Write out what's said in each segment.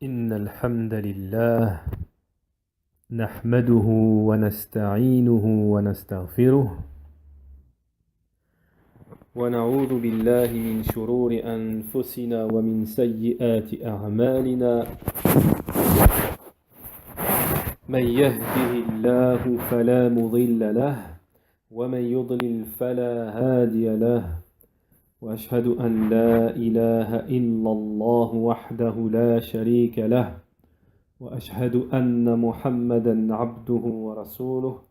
إن الحمد لله نحمده ونستعينه ونستغفره ونعوذ بالله من شرور أنفسنا ومن سيئات أعمالنا من يهده الله فلا مضل له ومن يضلل فلا هادي له وأشهد أن لا إله إلا الله وحده لا شريك له وأشهد أن محمدًا عبده ورسوله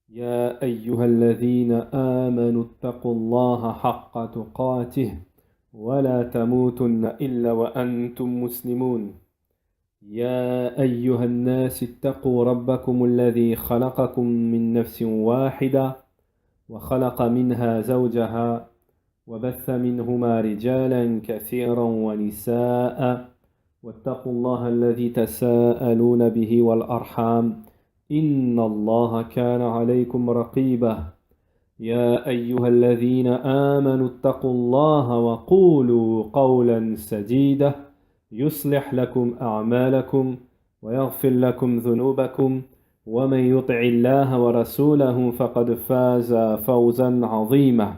يا أيها الذين آمنوا اتقوا الله حق تقاته ولا تموتن إلا وأنتم مسلمون يا أيها الناس اتقوا ربكم الذي خلقكم من نفس واحدة وخلق منها زوجها وبث منهما رجالا كثيرا ونساء واتقوا الله الذي تساءلون به والأرحام إن الله كان عليكم رقيبا يا أيها الذين آمنوا اتقوا الله وقولوا قولا سديدا يصلح لكم أعمالكم ويغفر لكم ذنوبكم ومن يطع الله ورسوله فقد فاز فوزا عظيما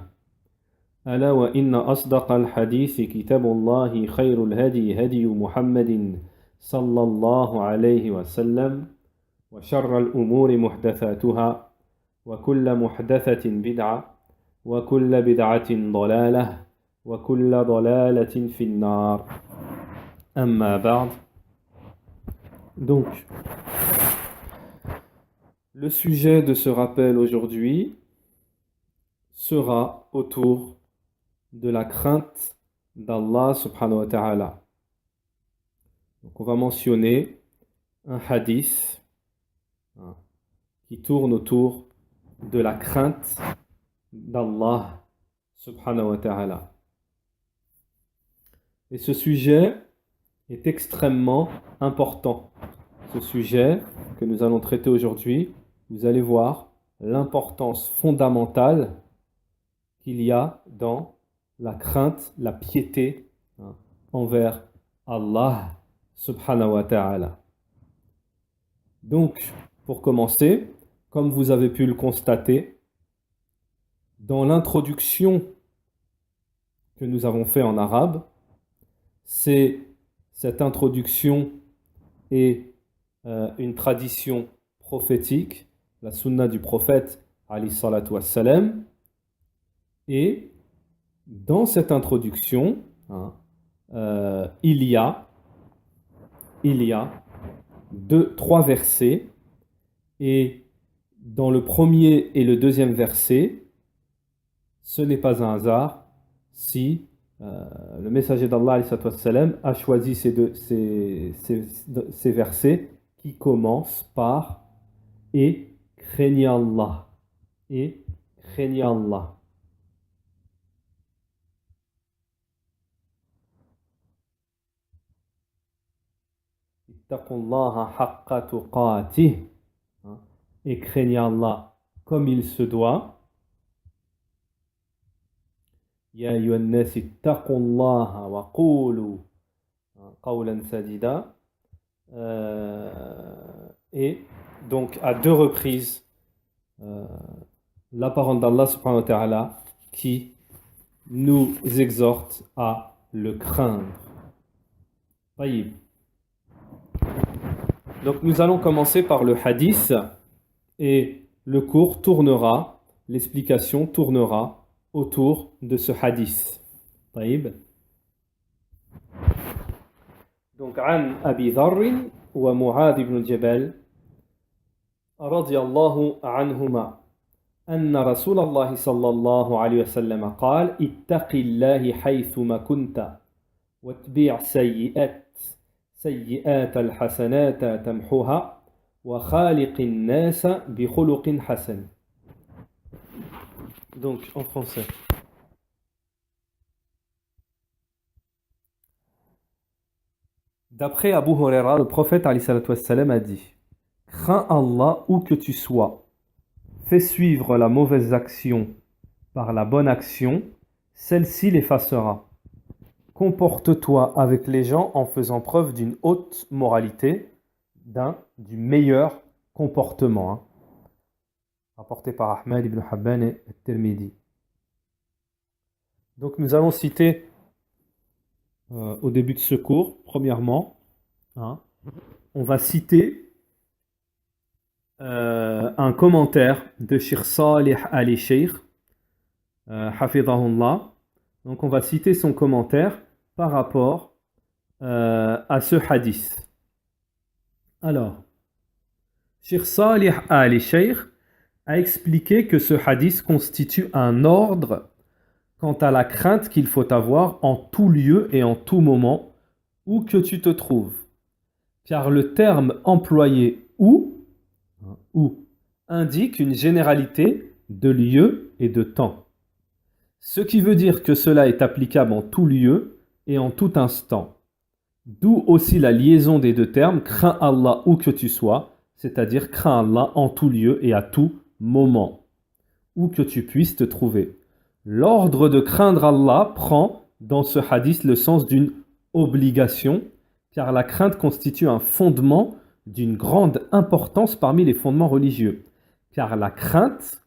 ألا وإن أصدق الحديث كتاب الله خير الهدي هدي محمد صلى الله عليه وسلم وشر الأمور محدثاتها وكل محدثة بدعة وكل بدعة ضلالة وكل ضلالة في النار أما بعد. Donc, le sujet de ce rappel aujourd'hui sera autour de la crainte d'Allah subhanahu wa ta'ala. Donc on va mentionner un hadith qui tourne autour de la crainte d'Allah subhanahu wa ta'ala. Et ce sujet est extrêmement important. Ce sujet que nous allons traiter aujourd'hui, vous allez voir l'importance fondamentale qu'il y a dans la crainte, la piété envers Allah subhanahu wa ta'ala. Donc, pour commencer, comme vous avez pu le constater, dans l'introduction que nous avons fait en arabe, cette introduction est une tradition prophétique, la sunna du prophète alayhi salatu wassalam, et dans cette introduction, il y a trois versets, et dans le premier et le deuxième verset, ce n'est pas un hasard si le messager d'Allah a choisi ces versets qui commencent par « et craignez Allah ». Et craignez Allah. Et craignez Allah comme il se doit. Ya ayyuhan nas ittaqullaha wa qulu qawlan sadida. Et donc à deux reprises la parole d'Allah subhanahu wa ta'ala qui nous exhorte à le craindre. Taïb. Donc nous allons commencer par le hadith et le cours tournera, l'explication tournera autour de ce hadith. طيب. Donc عن أبي ذر ومعاذ بن جبل رضي الله عنهما أن رسول الله صلى الله عليه وسلم قال اتق الله حيثما كنت واتبع سيئات الحسنات تمحوها وخالق الناس بخلق حسن. Donc en français. D'après Abu Huraira, le prophète alayhi salatu wassalam a dit: crains Allah où que tu sois, fais suivre la mauvaise action par la bonne action, celle-ci l'effacera. comporte-toi avec les gens en faisant preuve d'une haute moralité, du meilleur comportement. Hein. Rapporté par Ahmad ibn Habban et Tirmidhi. Donc nous allons citer au début de ce cours, premièrement, hein, on va citer un commentaire de Cheikh Salih Ali Sheikh, Hafidahullah. Donc on va citer son commentaire par rapport à ce hadith. Alors, Cheikh Salih Ali Sheikh a expliqué que ce hadith constitue un ordre quant à la crainte qu'il faut avoir en tout lieu et en tout moment où que tu te trouves. Car le terme employé où indique une généralité de lieu et de temps. Ce qui veut dire que cela est applicable en tout lieu et en tout instant. D'où aussi la liaison des deux termes, crains Allah où que tu sois, c'est-à-dire crains Allah en tout lieu et à tout moment, où que tu puisses te trouver. L'ordre de craindre Allah prend dans ce hadith le sens d'une obligation, car la crainte constitue un fondement d'une grande importance parmi les fondements religieux. Car la crainte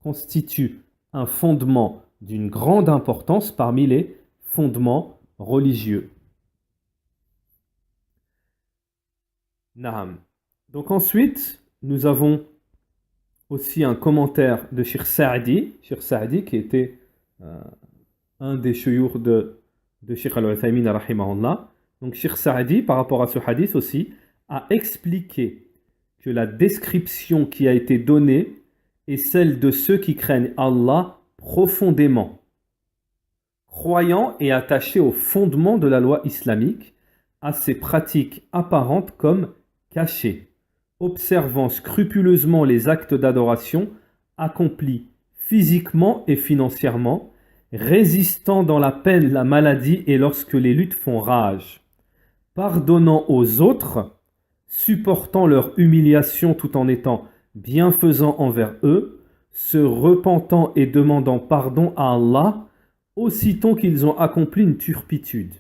constitue un fondement d'une grande importance parmi les fondements religieux. Naham. Donc ensuite, nous avons aussi un commentaire de Cheikh Sa'di qui était un des chouyours de Cheikh Al-Uthaymin rahimahullah. Donc Cheikh Sa'di, par rapport à ce hadith aussi, a expliqué que la description qui a été donnée est celle de ceux qui craignent Allah profondément, croyant et attachés au fondement de la loi islamique, à ses pratiques apparentes comme cachées, observant scrupuleusement les actes d'adoration accomplis physiquement et financièrement, résistant dans la peine, la maladie et lorsque les luttes font rage, pardonnant aux autres, supportant leur humiliation tout en étant bienfaisant envers eux, se repentant et demandant pardon à Allah, aussitôt qu'ils ont accompli une turpitude,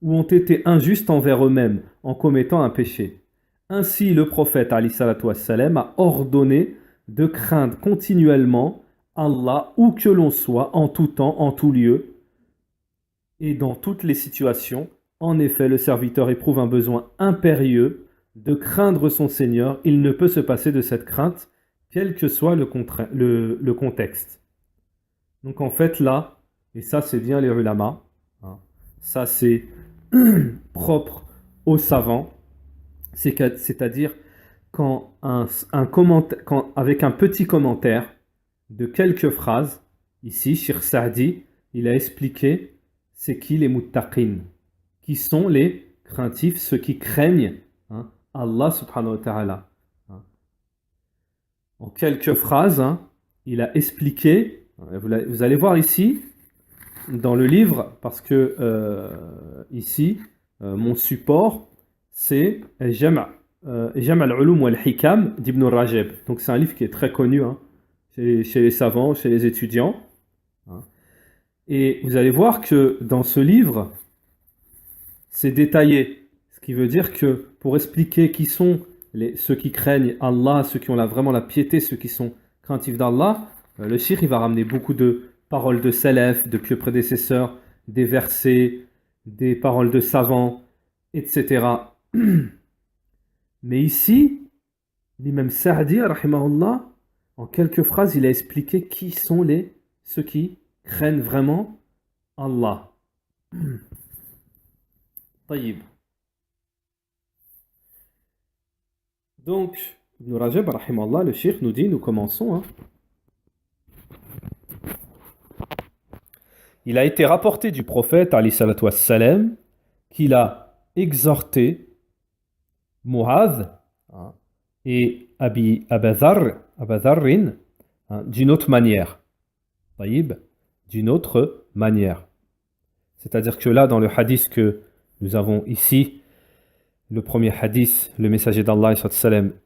ou ont été injustes envers eux-mêmes en commettant un péché. Ainsi, le prophète Ali salatu wassalam a ordonné de craindre continuellement Allah où que l'on soit, en tout temps, en tout lieu, et dans toutes les situations. En effet, le serviteur éprouve un besoin impérieux de craindre son Seigneur. Il ne peut se passer de cette crainte, quel que soit le contexte. Donc en fait là, et ça c'est bien les ulama, hein, ça c'est propre aux savants, c'est-à-dire quand avec un petit commentaire de quelques phrases, ici, Cheikh Sa'di, il a expliqué c'est qui les muttaqin, qui sont les craintifs, ceux qui craignent hein, Allah subhanahu wa ta'ala. Hein. En quelques phrases, hein, il a expliqué, vous allez voir ici, dans le livre, parce que ici, mon support, c'est Jam' al-Ulum wal-Hikam d'Ibn Rajab. Donc c'est un livre qui est très connu hein, chez les savants, chez les étudiants. Hein. Et vous allez voir que dans ce livre, c'est détaillé. Ce qui veut dire que pour expliquer qui sont ceux qui craignent Allah, ceux qui ont vraiment la piété, ceux qui sont craintifs d'Allah, le cheikh il va ramener beaucoup de paroles de salaf, de pieux prédécesseurs, des versets, des paroles de savants, etc. Mais ici, l'imam Sa'di, rahimahullah, en quelques phrases, il a expliqué qui sont ceux qui craignent vraiment Allah. Taïb. Donc, Ibn Rajab, rahimahullah, le cheikh nous dit, nous commençons. Hein. Il a été rapporté du prophète, alayhi salatu wassalam, qu'il a exhorté Mu'adh hein, et Abi Dharrin hein, d'une autre manière. Taïb, d'une autre manière. C'est-à-dire que là, dans le hadith que nous avons ici, le premier hadith, le messager d'Allah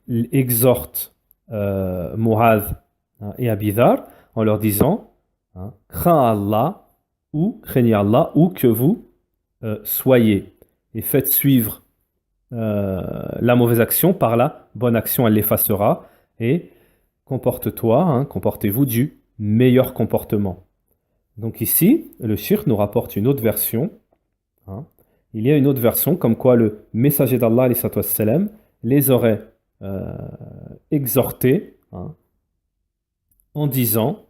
il exhorte Mu'adh hein, et Abi Dharr en leur disant hein, crains Allah ou craignez Allah ou que vous soyez et faites suivre la mauvaise action par la bonne action, elle l'effacera. Et comporte-toi, comportez-vous du meilleur comportement. Donc ici, le shirk nous rapporte une autre version. Il y a une autre version comme quoi le messager d'Allah les aurait exhortés en disant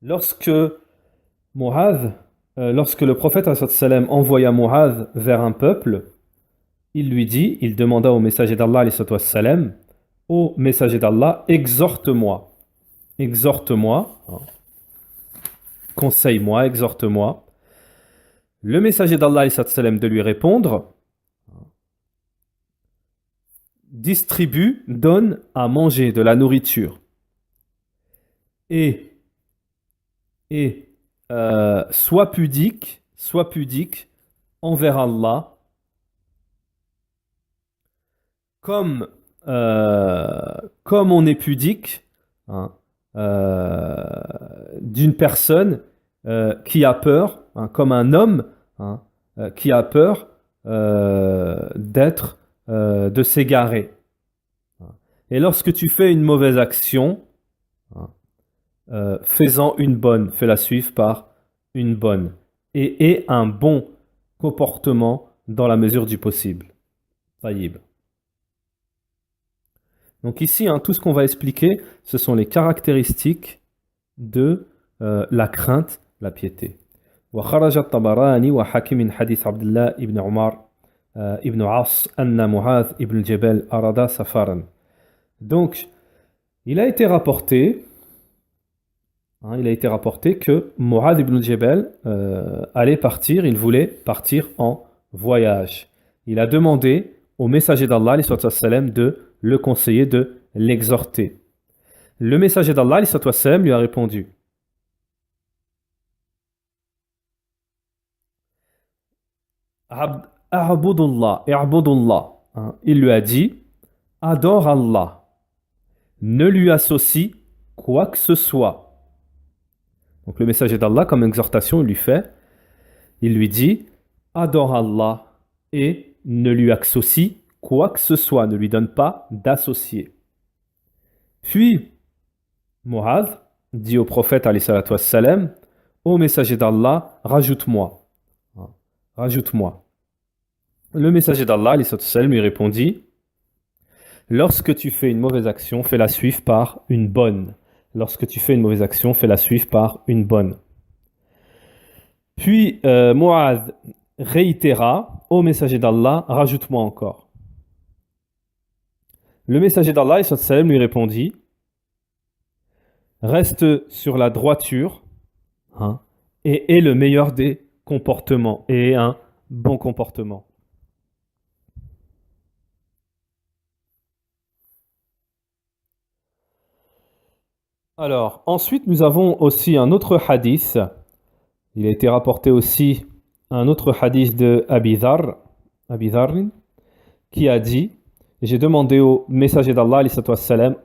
lorsque lorsque le prophète envoya Mu'adh vers un peuple, il demanda au messager d'Allah ô messager d'Allah, exhorte-moi, conseille-moi, exhorte-moi. Le messager d'Allah de lui répondre, distribue, donne à manger de la nourriture et sois pudique envers Allah comme on est pudique d'une personne qui a peur, comme un homme qui a peur de s'égarer. Et lorsque tu fais une mauvaise action, fais-en une bonne, fais-la suivre par une bonne. Et aie un bon comportement dans la mesure du possible. Taïb. Donc ici, tout ce qu'on va expliquer, ce sont les caractéristiques de la crainte, la piété. وخرج الطبراني وحاكم من حديث عبد الله ابن عمر ابن عاص أن معاذ ابن الجبل أراد سفرا. Donc, il a été rapporté que Mu'adh ibn Jabal allait partir, il voulait partir en voyage. Il a demandé au messager d'Allah de le conseiller, de l'exhorter. Le messager d'Allah lui a répondu: A'budullah, i'budullah. Il lui a dit: adore Allah, ne lui associe quoi que ce soit. Donc le messager d'Allah, comme exhortation, il lui dit: adore Allah et ne lui associe quoi que ce soit, ne lui donne pas d'associé. Puis Mu'adh dit au prophète alayhi salatu wassalam: ô messager d'Allah, rajoute-moi. Le messager d'Allah alayhi salatu wassalam lui répondit: lorsque tu fais une mauvaise action, fais-la suivre par une bonne. Lorsque tu fais une mauvaise action, fais-la suivre par une bonne. Puis Mu'adh réitéra: ô messager d'Allah, rajoute-moi encore. Le messager d'Allah lui répondit: reste sur la droiture et aie le meilleur des comportements, et un bon comportement. Alors, ensuite, nous avons aussi un autre hadith. Il a été rapporté aussi un autre hadith de Abi Dharr, qui a dit: j'ai demandé au messager d'Allah,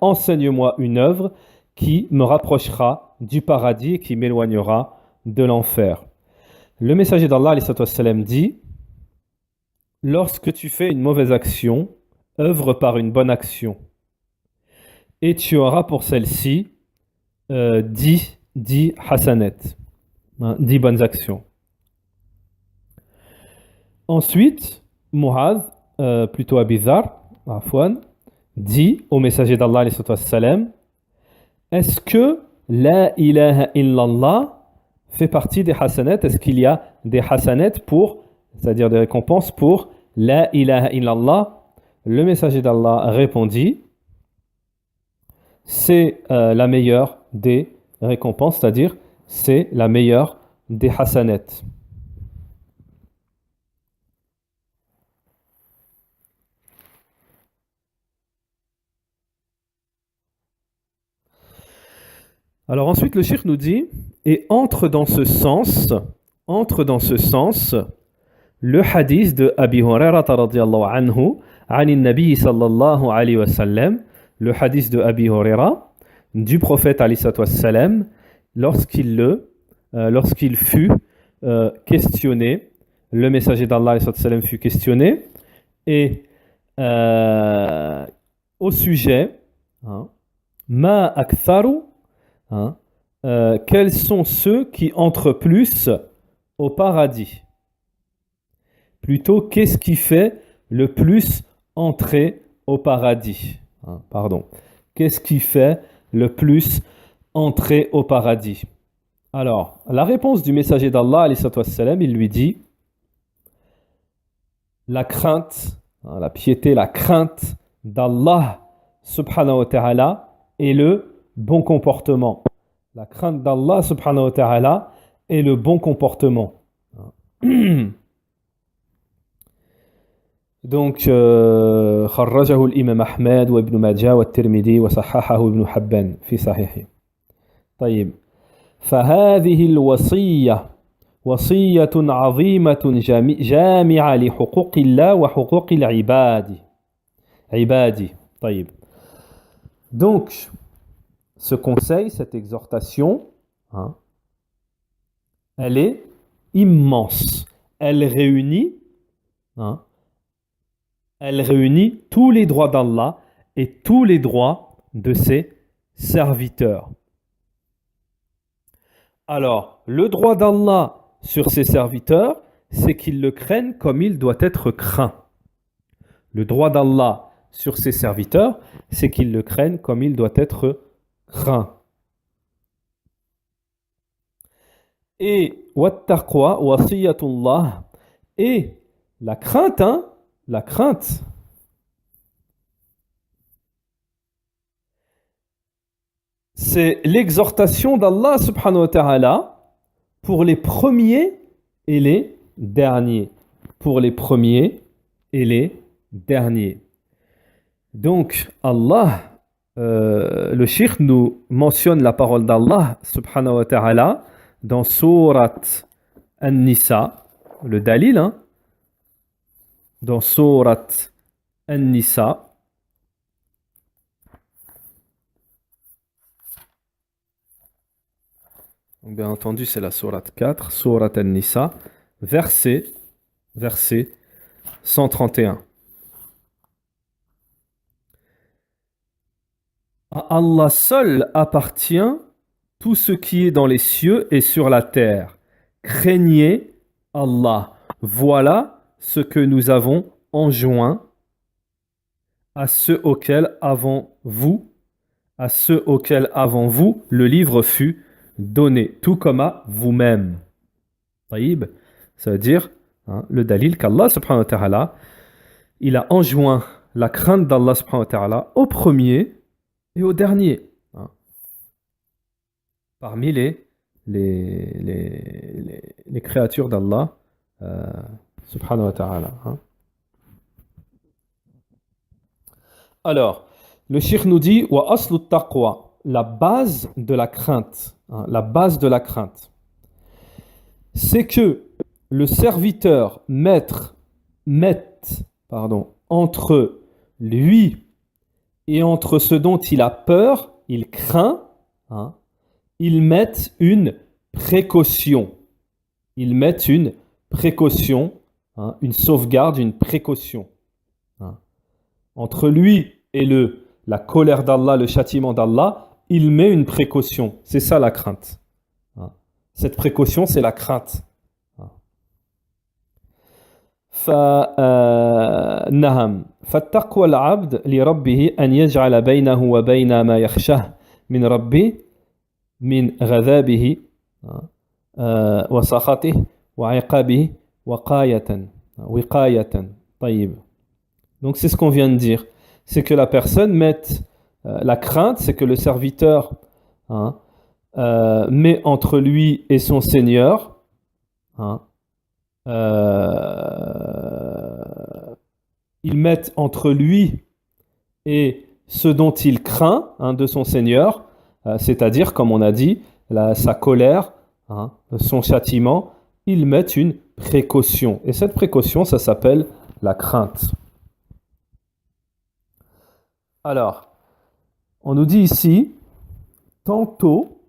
enseigne-moi une œuvre qui me rapprochera du paradis et qui m'éloignera de l'enfer. Le messager d'Allah, dit: lorsque tu fais une mauvaise action, œuvre par une bonne action, et tu auras pour celle-ci 10 hasanet, 10 bonnes actions. Ensuite, Mu'adh, plutôt Abi Dharr, dit au messager d'Allah, est-ce que la ilaha illallah fait partie des hasanat? Est-ce qu'il y a des hasanat c'est-à-dire des récompenses pour la ilaha illallah? Le messager d'Allah répondit: c'est la meilleure des récompenses, c'est-à-dire c'est la meilleure des hasanat. Alors ensuite le cheikh nous dit: et entre dans ce sens le hadith de Abi Hurairah radiyallahu anhu عن النبي صلى الله عليه وسلم, le hadith de Abi Hurairah du prophète alayhi salatu wassalam, lorsqu'il fut questionné, le messager d'Allah fut questionné, et au sujet, hein, ma aktharu, hein, quels sont ceux qui entrent plus au paradis? Plutôt, qu'est-ce qui fait le plus entrer au paradis? Hein, pardon. Qu'est-ce qui fait le plus entrer au paradis? Alors, la réponse du messager d'Allah, il lui dit la crainte, hein, la piété, la crainte d'Allah subhanahu wa ta'ala et le bon comportement. La crainte d'Allah subhanahu wa ta'ala et le bon comportement. Donc, خرجه الإمام أحمد وابن ماجه والترمذي وصححه ابن حبان في صحيحه. طيب، فهذه الوصية وصية عظيمة جامعة لحقوق الله وحقوق العباد. عبادي. طيب. Donc, ce conseil, cette exhortation, hein, elle est immense. Elle réunit tous les droits d'Allah et tous les droits de ses serviteurs. Alors, le droit d'Allah sur ses serviteurs, c'est qu'ils le craignent comme il doit être craint. Le droit d'Allah sur ses serviteurs, c'est qu'ils le craignent comme il doit être craint. Et wattaqwa wasiyatullah, et la crainte, la crainte, c'est l'exhortation d'Allah subhanahu wa ta'ala pour les premiers et les derniers. Pour les premiers et les derniers. Donc, Allah, le cheikh nous mentionne la parole d'Allah subhanahu wa ta'ala dans Surat An-Nisa, le dalil, hein, dans Surat An-Nisa. Donc, bien entendu, c'est la Surat 4, Surat An-Nisa, verset 131. À Allah seul appartient tout ce qui est dans les cieux et sur la terre. Craignez Allah. Voilà ce que nous avons enjoint à ceux auxquels avant vous, le livre fut donné, tout comme à vous-même. Taïb, ça veut dire, hein, le dalil qu'Allah subhanahu wa ta'ala, il a enjoint la crainte d'Allah subhanahu wa ta'ala au premier et au dernier. Hein, parmi les créatures d'Allah subhanahu wa ta'ala. Hein. Alors, le cheikh nous dit wa aslu taqwa, la base de la crainte, hein, la base de la crainte, c'est que le serviteur mette entre lui et entre ce dont il a peur, il craint, hein, ils mettent une précaution. Ils mettent une précaution, hein, une sauvegarde, une précaution. Hein. Entre lui et la colère d'Allah, le châtiment d'Allah, il met une précaution. C'est ça la crainte. Hein. Cette précaution, c'est la crainte. نعم فالتقوى العبد لربه أن يجعل بينه وبين ما يخشاه من ربه من غضبه وسخطه وعقابه وقاية طيب. Donc c'est ce qu'on vient de dire, c'est que la personne mette la crainte, c'est que le serviteur, hein, met entre lui et son Seigneur, hein, ils mettent entre lui et ce dont il craint, hein, de son Seigneur, c'est-à-dire, comme on a dit, sa colère, hein, son châtiment, ils mettent une précaution. Et cette précaution, ça s'appelle la crainte. Alors, on nous dit ici, tantôt,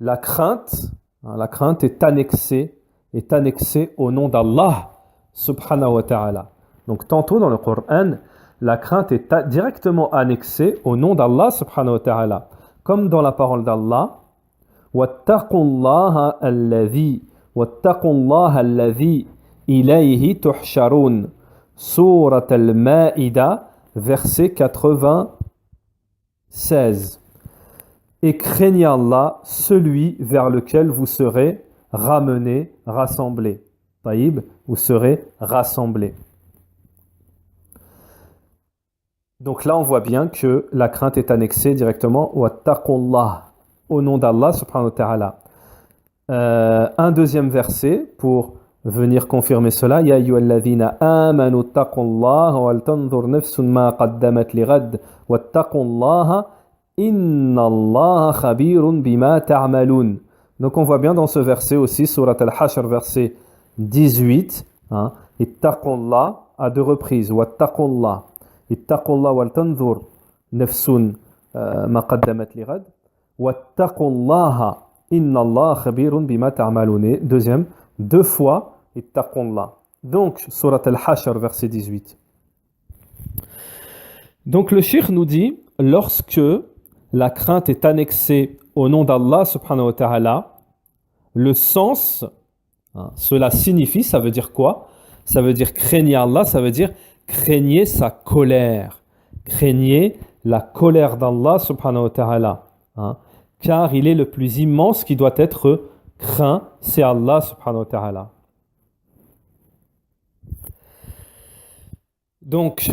la crainte est annexée au nom d'Allah subhanahu wa ta'ala. Donc tantôt dans le Coran, la crainte est directement annexée au nom d'Allah subhanahu wa ta'ala. Comme dans la parole d'Allah, وَاتَّقُوا اللَّهَ الَّذِي إِلَيْهِ تُحْشَرُونَ. Sourate al-Ma'ida, verset 96. Et craignez Allah, celui vers lequel vous serez ramenés, rassemblés. Taïb, vous serez rassemblés. Donc là, on voit bien que la crainte est annexée directement وَاتَّقُوا au nom d'Allah subhanahu wa ta'ala. Un deuxième verset pour venir confirmer cela. Ya ayyuhalladhina amanu taqullaha wal tanzur nafsun ma qaddamat lighad wattaqullaha innallaha khabirun bima ta'malun. Donc on voit bien dans ce verset aussi, surat al-Hashr, verset 18, ittaqullah à deux reprises, wattaqullah, ittaqullah wal tanzur nafsun ma qaddamat lighad wattaqullaha innallaha khabirun bima ta'malun. Deuxième, deux fois ittaqullah. Donc surat al-Hashr, verset 18. Donc le cheikh nous dit, lorsque la crainte est annexée au nom d'Allah subhanahu wa ta'ala, le sens, cela signifie, ça veut dire quoi? Ça veut dire craignez Allah, ça veut dire craignez sa colère. Craignez la colère d'Allah subhanahu wa ta'ala. Car il est le plus immense qui doit être craint, c'est Allah subhanahu wa ta'ala. Donc,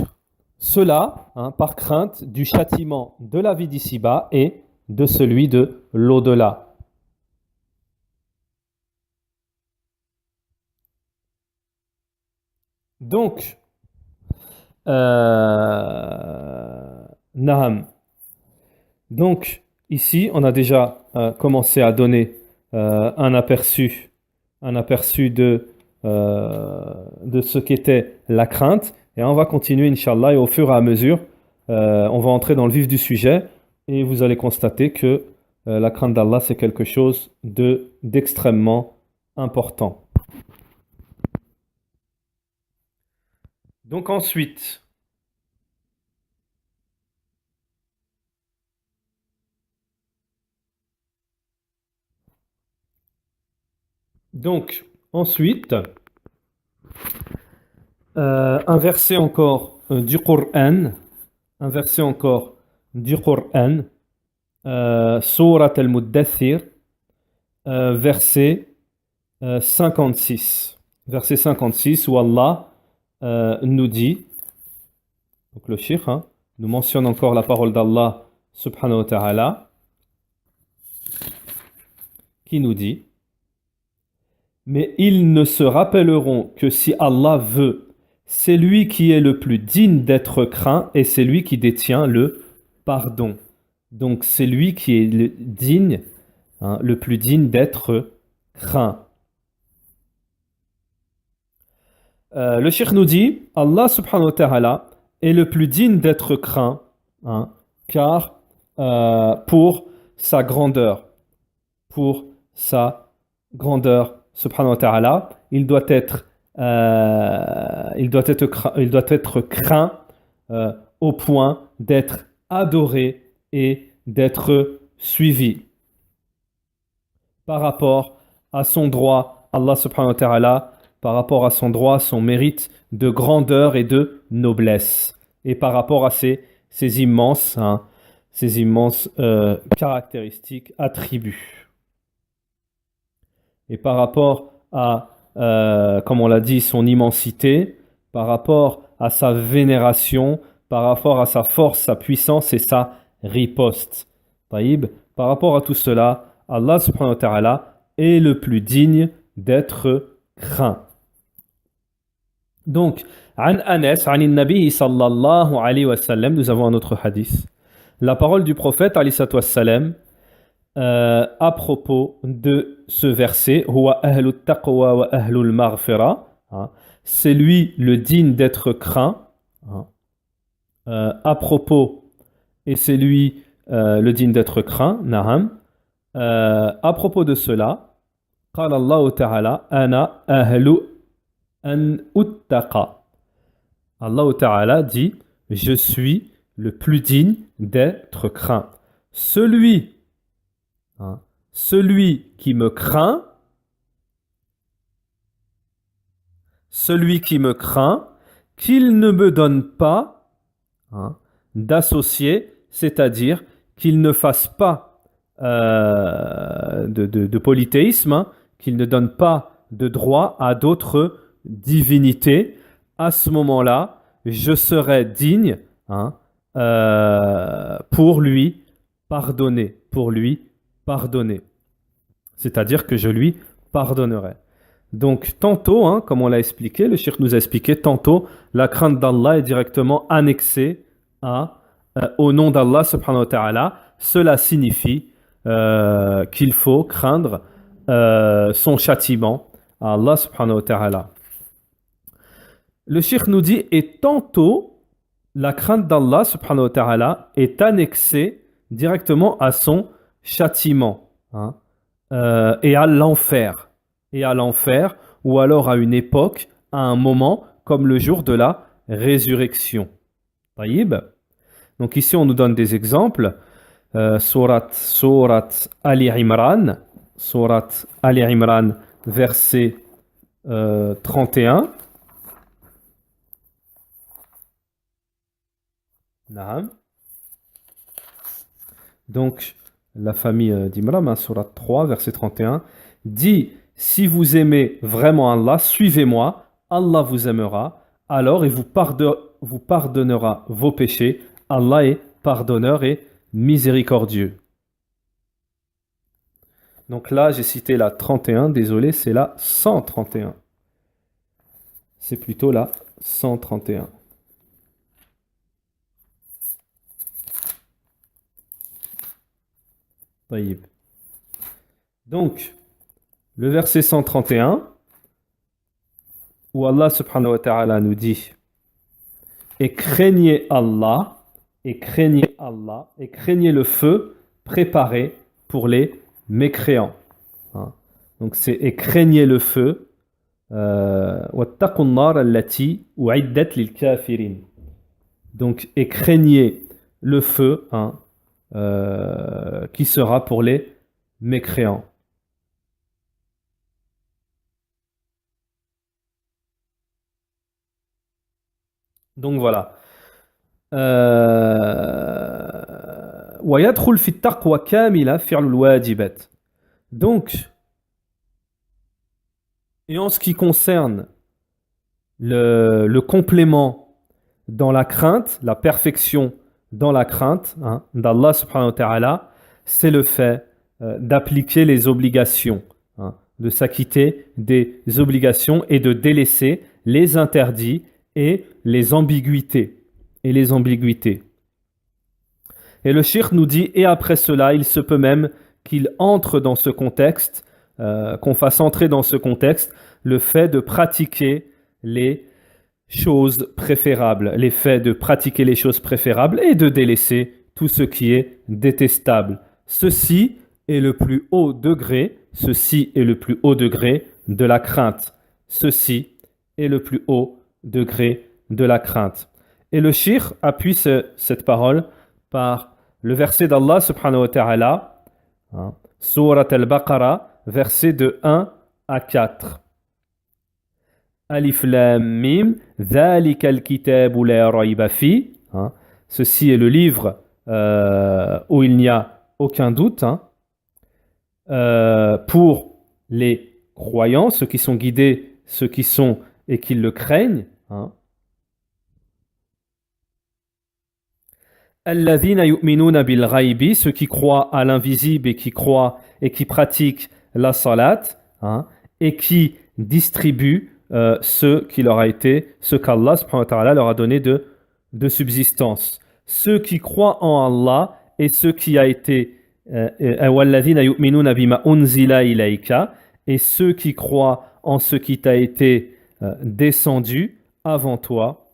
cela, par crainte du châtiment de la vie d'ici-bas et de celui de l'au-delà. Donc, Naham. Donc, ici, on a déjà commencé à donner un aperçu de ce qu'était la crainte. Et on va continuer, Inch'Allah, et au fur et à mesure, on va entrer dans le vif du sujet et vous allez constater que la crainte d'Allah, c'est quelque chose d'extrêmement important. Donc ensuite, un verset encore du Coran, Surat al-Muddathir, verset 56. Verset 56 où Allah nous dit, donc le cheikh nous mentionne encore la parole d'Allah subhanahu wa ta'ala, qui nous dit: mais ils ne se rappelleront que si Allah veut. C'est lui qui est le plus digne d'être craint et c'est lui qui détient le pardon. Donc c'est lui qui est le plus digne d'être craint. Le cheikh nous dit, Allah subhanahu wa ta'ala est le plus digne d'être craint, car pour sa grandeur, subhanahu wa ta'ala, il doit être craint au point d'être adoré et d'être suivi. Par rapport à son droit, Allah subhanahu wa ta'ala, par rapport à son droit, son mérite de grandeur et de noblesse. Et par rapport à ses immenses caractéristiques, attributs. Et par rapport à, comme on l'a dit, son immensité, par rapport à sa vénération, par rapport à sa force, sa puissance et sa riposte. Taïb, par rapport à tout cela, Allah subhanahu wa ta'ala est le plus digne d'être craint. Donc, An Anas, An Nabi sallallahu alayhi wa sallam, nous avons un autre hadith. La parole du prophète alayhi wa sallam, à propos de ce verset, Huwa ahlu taqwa wa ahlu al-maghfira, c'est lui le digne d'être craint, à propos, et c'est lui le digne d'être craint, naham, À propos de cela, قال الله تعالى أنا أهل أن أتقى. Allah Ta'ala dit je suis le plus digne d'être craint. Celui, hein, celui qui me craint, qu'il ne me donne pas, hein, d'associer, c'est-à-dire qu'il ne fasse pas de polythéisme, hein, qu'il ne donne pas de droit à d'autres divinités. À ce moment-là, je serai digne, hein, pour lui pardonner, C'est-à-dire que je lui pardonnerai. Donc, tantôt, hein, comme on l'a expliqué, le cheikh nous a expliqué, tantôt, la crainte d'Allah est directement annexée au nom d'Allah subhanahu wa ta'ala. Cela signifie qu'il faut craindre son châtiment à Allah subhanahu wa ta'ala. Le cheikh nous dit, et tantôt, la crainte d'Allah subhanahu wa ta'ala est annexée directement à son châtiment, hein, et à l'enfer. Ou alors à une époque, à un moment, comme le jour de la résurrection. Taïb. Donc ici, on nous donne des exemples. Surat Ali Imran, verset 31. Donc, la famille d'Imran, surat 3, verset 31, dit « Si vous aimez vraiment Allah, suivez-moi, Allah vous aimera, alors il vous pardonnera vos péchés. Allah est pardonneur et miséricordieux. » Donc là, j'ai cité la 31, désolé, c'est la 131. C'est plutôt la 131. Taïb. Donc, le verset 131, où Allah subhanahu wa ta'ala nous dit « Et craignez Allah, et craignez le feu préparé pour les mécréants. » Donc c'est « Et craignez le feu, وَاتَّقُوا النَّارَ الَّتِي أُعِدَّتْ لِلْكَافِرِينَ. » Donc « Et craignez le feu, hein, qui sera pour les mécréants. » Donc voilà. ويدخل في التقوى كاملة فعل الواجبات. Donc, et en ce qui concerne le complément dans la crainte, la perfection dans la crainte, hein, d'Allah subhanahu wa ta'ala, c'est le fait d'appliquer les obligations, hein, de s'acquitter des obligations et de délaisser les interdits et les ambiguïtés. Et le cheikh nous dit, et après cela, il se peut même qu'il entre dans ce contexte, qu'on fasse entrer dans ce contexte le fait de pratiquer les choses préférables, et de délaisser tout ce qui est détestable. Ceci est le plus haut degré de la crainte. Et le cheikh appuie cette parole par le verset d'Allah subhanahu wa ta'ala, hein, Surat al-Baqarah, verset de 1 à 4. Alif Lam Mim, Dhalika al-kitabu la rayba fi. Ceci est le livre où il n'y a aucun doute, hein, pour les croyants, ceux qui sont guidés, ceux qui sont et qui le craignent. Hein. Alladhina yu'minuna bil ghaybi, ceux qui croient à l'invisible et qui croient et qui pratiquent la salat, hein, et qui distribuent ce qu'Allah subhanahu wa ta'ala leur a donné de subsistance. Ceux qui croient en Allah et ceux qui a été walladhina yu'minuna bima unzila ilayka, et ceux qui croient en ce qui t'a été descendu avant toi.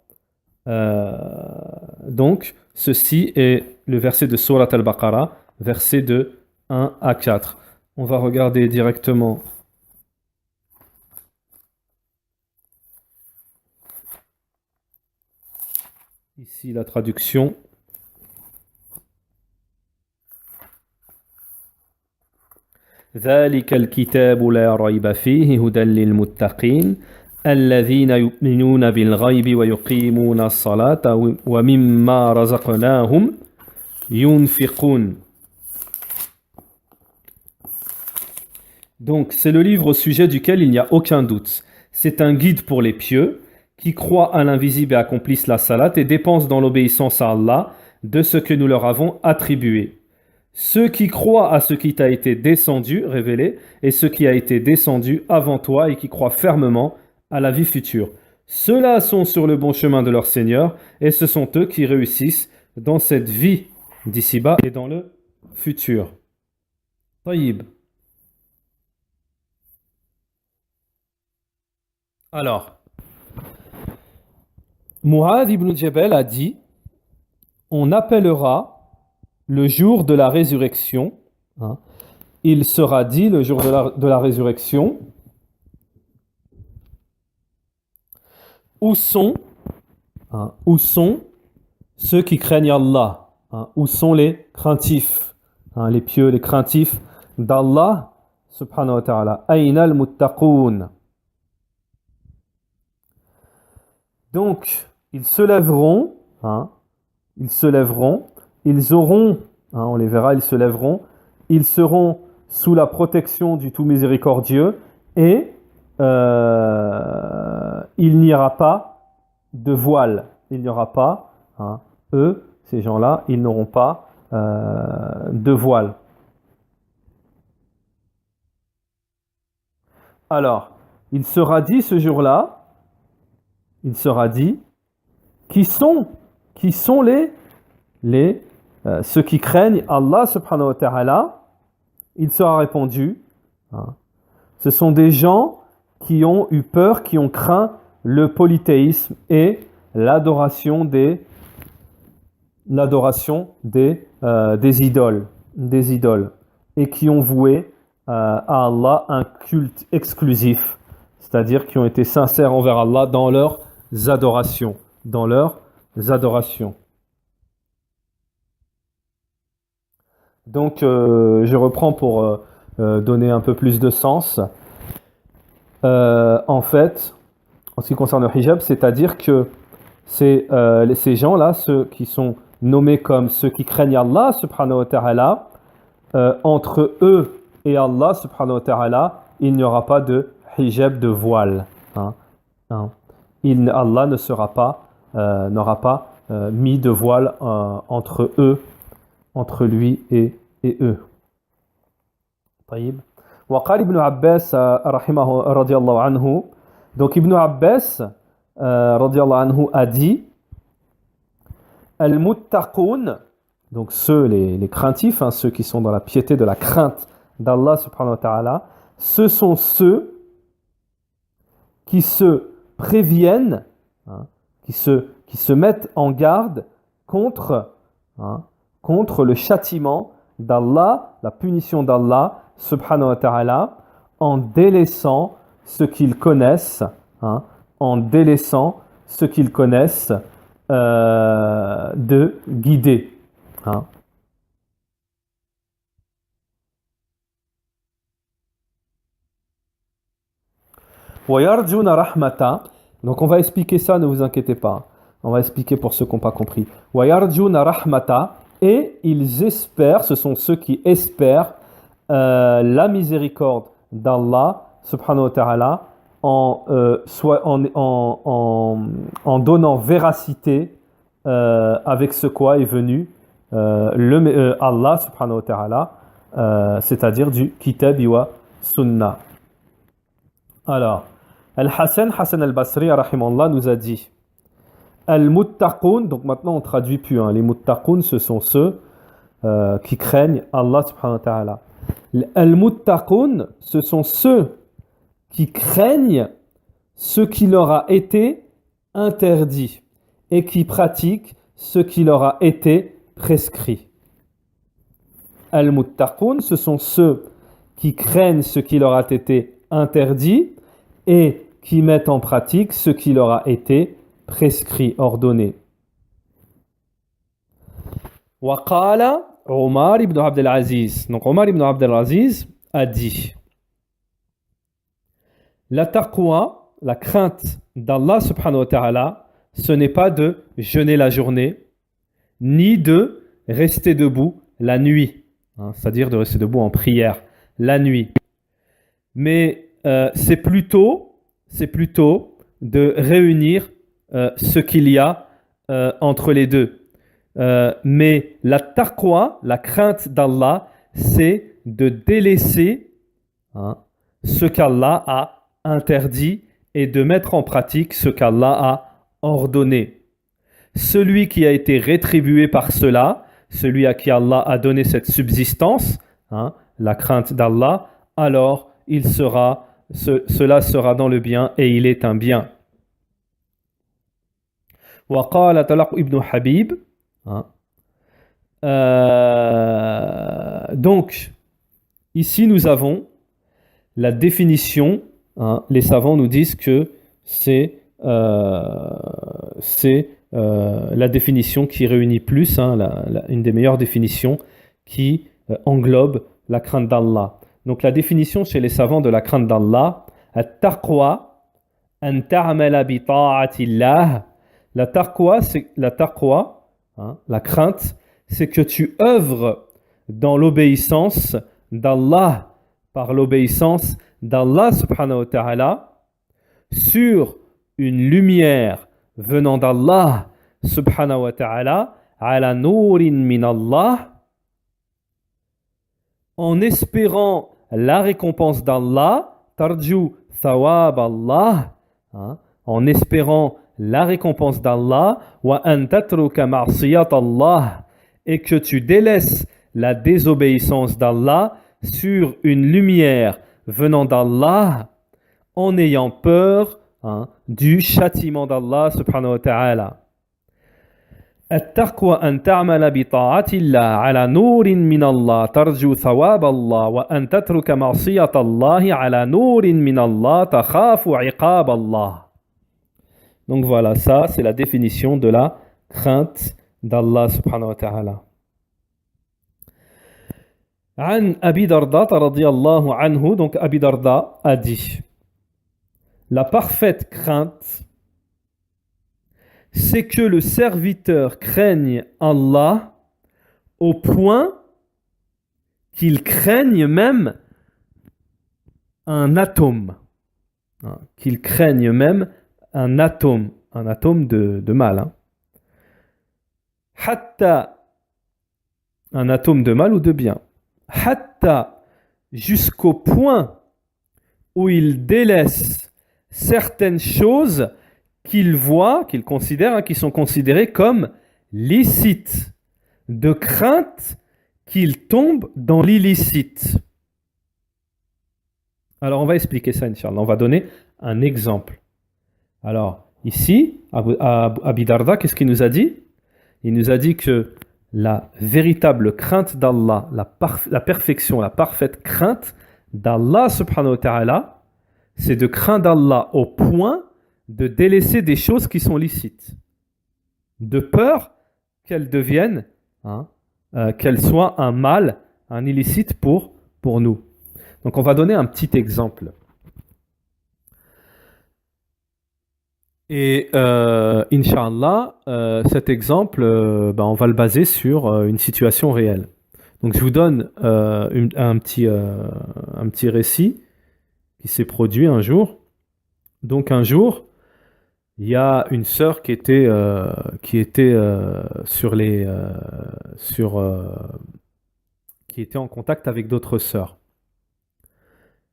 Donc, ceci est le verset de Surat al-Baqarah, verset de 1 à 4. On va regarder directement ici la traduction. ذلك الكتاب لا ريب فيه هدى للمتقين الذين يؤمنون بالغيب ويقيمون الصلاة ومما رزقناهم ينفقون. Donc c'est le livre au sujet duquel il n'y a aucun doute. C'est un guide pour les pieux qui croient à l'invisible et accomplissent la salat et dépensent dans l'obéissance à Allah de ce que nous leur avons attribué. Ceux qui croient à ce qui t'a été descendu, révélé, et ce qui a été descendu avant toi et qui croient fermement à la vie future. Ceux-là sont sur le bon chemin de leur Seigneur et ce sont eux qui réussissent dans cette vie d'ici-bas et dans le futur. Taïb. Alors, Mu'adh ibn Jabal a dit, on appellera le jour de la résurrection, hein, il sera dit le jour de la résurrection, où sont ceux qui craignent Allah, hein, où sont les craintifs, hein, les pieux, les craintifs d'Allah, subhanahu wa ta'ala, ayna al-muttaqoun. Donc, ils se lèveront, ils auront, on les verra, ils se lèveront, ils seront sous la protection du tout miséricordieux et il n'y aura pas de voile. Il n'y aura pas, eux, ces gens-là, ils n'auront pas de voile. Alors, il sera dit ce jour-là, qui sont ceux qui craignent Allah subhanahu wa ta'ala. Il sera répondu, ce sont des gens qui ont eu peur, qui ont craint le polythéisme et l'adoration des idoles, et qui ont voué à Allah un culte exclusif, c'est-à-dire qui ont été sincères envers Allah dans leurs adorations, Donc, je reprends pour donner un peu plus de sens. En fait, en ce qui concerne le hijab, c'est-à-dire que ces gens-là, ceux qui sont nommés comme ceux qui craignent Allah, subhanahu wa ta'ala, entre eux et Allah, subhanahu wa ta'ala, il n'y aura pas de hijab, de voile. Allah n'aura pas mis de voile entre eux, entre lui et eux. طيب. وقال ابن عباس رحمه رضي الله عنه. Donc Ibn Abbas رضي الله عنه a dit Al-Muttaqoun, donc ceux, les craintifs, ceux qui sont dans la piété de la crainte d'Allah subhanahu wa ta'ala, ce sont ceux qui se préviennent, qui se mettent en garde contre le châtiment d'Allah, la punition d'Allah subhanahu wa ta'ala, en délaissant ce qu'ils connaissent, de guider. وَيَرْجُونَ رَحْمَةً. Donc on va expliquer ça, ne vous inquiétez pas. On va expliquer pour ceux qui n'ont pas compris. وَيَرْجُونَ رَحْمَةً. Et ils espèrent, ce sont ceux qui espèrent la miséricorde d'Allah subhanahu wa ta'ala en donnant véracité avec ce quoi est venu Allah subhanahu wa ta'ala, c'est-à-dire du kitab wa sunnah. Alors, Hassan al-Basri rahimahullah nous a dit Al-Muttaqoun, donc maintenant on traduit plus, les Muttaqoun ce sont ceux qui craignent Allah subhanahu wa ta'ala. Al-Muttaqoun, ce sont ceux qui craignent ce qui leur a été interdit et qui pratiquent ce qui leur a été prescrit. al-muttaqun, ce sont ceux qui craignent ce qui leur a été interdit et qui mettent en pratique ce qui leur a été prescrit, ordonné. Wa qala Omar ibn Abd al-Aziz. Donc Omar ibn Abd al-Aziz a dit: la taqwa, la crainte d'Allah subhanahu wa ta'ala, ce n'est pas de jeûner la journée, ni de rester debout la nuit, c'est-à-dire de rester debout en prière la nuit. Mais c'est plutôt de réunir ce qu'il y a entre les deux. Mais la taqwa, la crainte d'Allah, c'est de délaisser ce qu'Allah a interdit et de mettre en pratique ce qu'Allah a ordonné. Celui qui a été rétribué par cela, celui à qui Allah a donné cette subsistance, la crainte d'Allah, alors cela sera dans le bien et il est un bien. Wa qala Talaq ibn Habib. Donc, ici nous avons la définition. Les savants nous disent que c'est la définition qui réunit plus, une des meilleures définitions qui englobe la crainte d'Allah. Donc la définition chez les savants de la crainte d'Allah, at-taqwa an ta'mala bi ta'atillah. La taqwa, la crainte, c'est que tu œuvres dans l'obéissance d'Allah, par l'obéissance d'Allah subhanahu wa ta'ala, sur une lumière venant d'Allah subhanahu wa ta'ala, ala nourin min Allah, en espérant la récompense d'Allah, tarju thawab Allah, en espérant la récompense d'Allah, wa an tatruka ma'siyat Allah, et que tu délaisses la désobéissance d'Allah sur une lumière venant d'Allah, en ayant peur du châtiment d'Allah subhanahu wa ta'ala. التقوى أن تعمل بطاعة الله على نور من الله ترجو ثواب الله وأن تترك معصية الله على نور من الله تخاف عقاب الله. Donc voilà, ça c'est la définition de la crainte d'Allah subhanahu wa ta'ala. عن أبي درداء رضي الله عنه, donc Abi Darda a dit: la parfaite crainte, c'est que le serviteur craigne Allah au point qu'il craigne même un atome. Qu'il craigne même un atome de mal. Hatta, un atome de mal ou de bien. Hatta, jusqu'au point où il délaisse certaines choses qu'il voit, qu'il considère, qui sont considérées comme licites, de crainte qu'il tombe dans l'illicite. Alors on va expliquer ça, Inch'Allah. On va donner un exemple. Alors ici, Abi Darda, qu'est-ce qu'il nous a dit? Il nous a dit que la véritable crainte d'Allah, la perfection, la parfaite crainte d'Allah subhanahu wa ta'ala, c'est de craindre Allah au point de délaisser des choses qui sont licites, de peur qu'elles deviennent, qu'elles soient un mal, un illicite pour nous. Donc on va donner un petit exemple. Et Inch'Allah, cet exemple, on va le baser sur une situation réelle. Donc je vous donne un petit récit qui s'est produit un jour. Donc un jour, il y a une sœur qui était qui était en contact avec d'autres sœurs.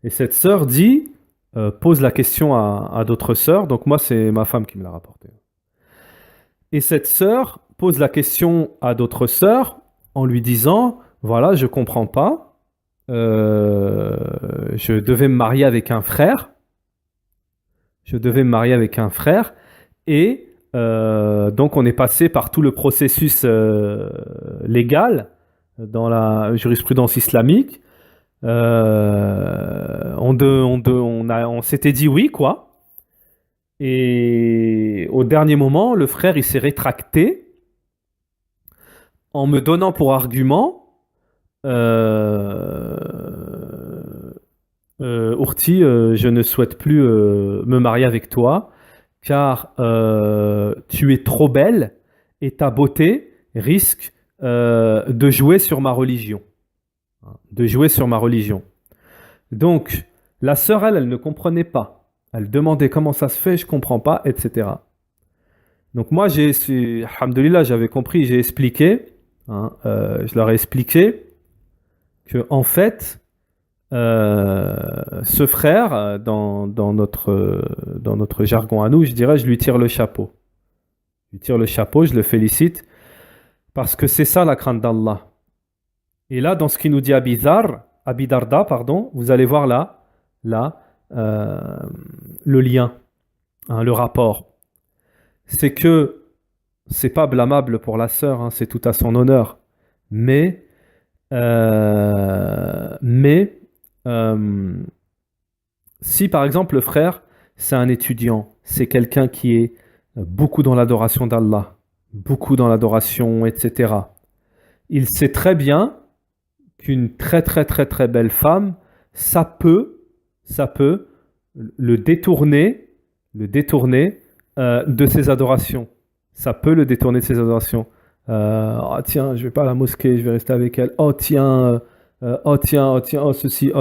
Et cette sœur pose la question à d'autres sœurs. Donc moi, c'est ma femme qui me l'a rapporté. Et cette sœur pose la question à d'autres sœurs en lui disant: voilà, je comprends pas. Je devais me marier avec un frère. Et donc on est passé par tout le processus légal dans la jurisprudence islamique, on s'était dit oui, quoi. Et au dernier moment, le frère, il s'est rétracté en me donnant pour argument euh, Ourti, je ne souhaite plus me marier avec toi car tu es trop belle et ta beauté risque de jouer sur ma religion. De jouer sur ma religion. Donc, la sœur, elle ne comprenait pas. Elle demandait comment ça se fait, je comprends pas, etc. Donc moi, alhamdoulilah, j'avais compris, j'ai expliqué, je leur ai expliqué que en fait, ce frère, dans notre jargon à nous, je dirais, je lui tire le chapeau. Je lui tire le chapeau, je le félicite, parce que c'est ça la crainte d'Allah. Et là, dans ce qu'il nous dit Abidarda, pardon, vous allez voir là le lien, le rapport. C'est que c'est pas blâmable pour la sœur, c'est tout à son honneur. Mais si par exemple le frère, c'est un étudiant, c'est quelqu'un qui est beaucoup dans l'adoration d'Allah, beaucoup dans l'adoration, etc. Il sait très bien qu'une très très très très belle femme, ça peut le détourner de ses adorations. Ça peut le détourner de ses adorations. Oh tiens, je vais pas à la mosquée, je vais rester avec elle. Oh tiens, oh ceci,